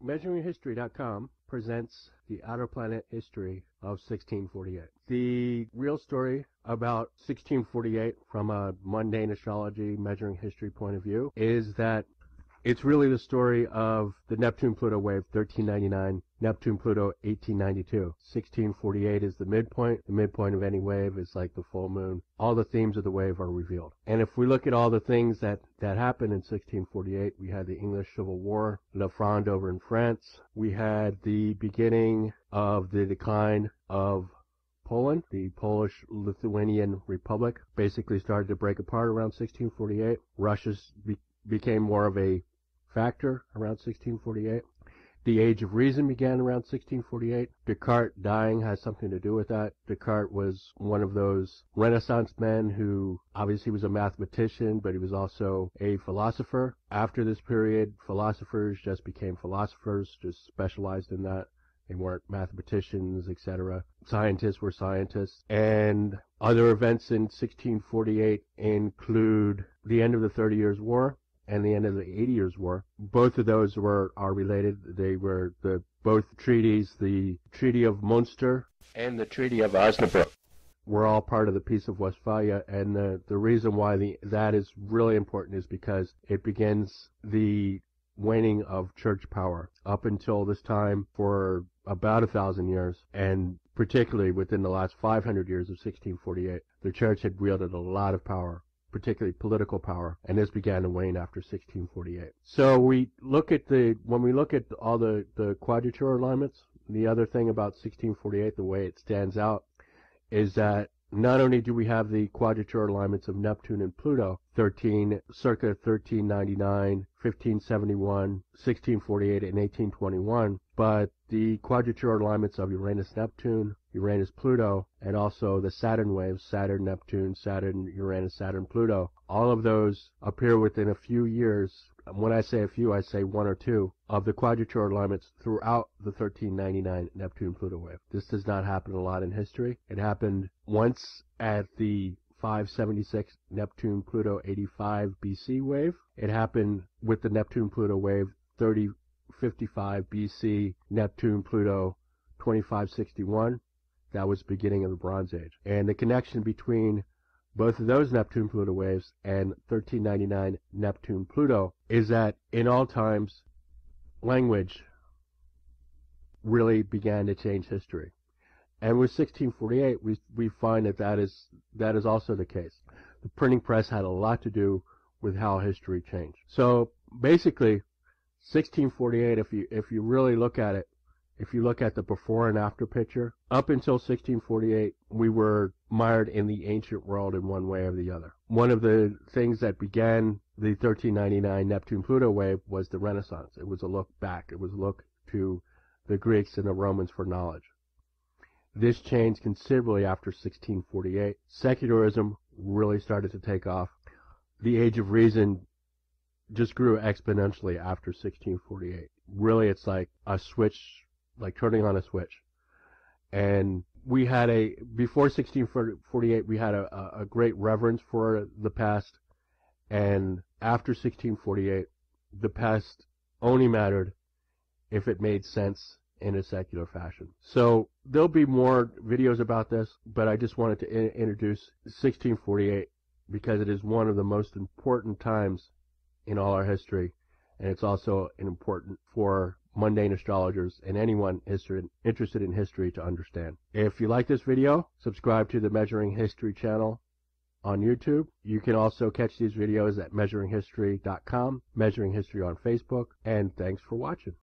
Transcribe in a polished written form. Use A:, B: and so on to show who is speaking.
A: MeasuringHistory.com presents the outer planet history of 1648. The real story about 1648 from a mundane astrology measuring history point of view is that it's really the story of the Neptune-Pluto wave 1399, Neptune-Pluto 1892. 1648 is the midpoint. The midpoint of any wave is like the full moon. All the themes of the wave are revealed. And if we look at all the things that happened in 1648, we had the English Civil War, La Fronde over in France. We had the beginning of the decline of Poland. The Polish-Lithuanian Republic basically started to break apart around 1648. Russia became more of a factor around 1648. The Age of Reason began around 1648. Descartes dying has something to do with that. Descartes was one of those Renaissance men who obviously was a mathematician, but he was also a philosopher. After this period, philosophers just became philosophers, just specialized in that. They weren't mathematicians, etc. Scientists were scientists. And other events in 1648 include the end of the 30 Years' War and the end of the 80 Years' War. Both of those are related. They were both treaties, the Treaty of Munster and the Treaty of Osnabrück, were all part of the Peace of Westphalia. And the reason why that is really important is because it begins the waning of church power. Up until this time, for about 1,000 years, and particularly within the last 500 years of 1648, the church had wielded a lot of power, particularly political power, and this began to wane after 1648. So when we look at all the quadrature alignments, the other thing about 1648, the way it stands out, is that not only do we have the quadrature alignments of Neptune and Pluto, circa 1399, 1571, 1648, and 1821, but the quadrature alignments of Uranus-Neptune, Uranus-Pluto, and also the Saturn waves, Saturn-Neptune, Saturn-Uranus, Saturn-Pluto, all of those appear within a few years. When I say a few, I say one or two of the quadrature alignments throughout the 1399 Neptune-Pluto wave. This does not happen a lot in history. It happened once at the 576 Neptune-Pluto 85 BC wave. It happened with the Neptune-Pluto wave 3055 BC, Neptune-Pluto 2561. That was the beginning of the Bronze Age. And the connection between both of those Neptune-Pluto waves and 1399 Neptune-Pluto is that in all times, language really began to change history. And with 1648, we find that is also the case. The printing press had a lot to do with how history changed. So basically, 1648, if you really look at it, if you look at the before and after picture, up until 1648, we were mired in the ancient world in one way or the other. One of the things that began the 1399 Neptune-Pluto wave was the Renaissance. It was a look back. It was a look to the Greeks and the Romans for knowledge. This changed considerably after 1648. Secularism really started to take off. The Age of Reason just grew exponentially after 1648. Really, it's like a switch, like turning on a switch. And we had before 1648, we had a great reverence for the past. And after 1648, the past only mattered if it made sense in a secular fashion. So there'll be more videos about this, but I just wanted to introduce 1648 because it is one of the most important times in all our history, and it's also important for mundane astrologers and anyone interested in history to understand. If you like this video, subscribe to the Measuring History channel on YouTube. You can also catch these videos at measuringhistory.com, Measuring History on Facebook, and thanks for watching.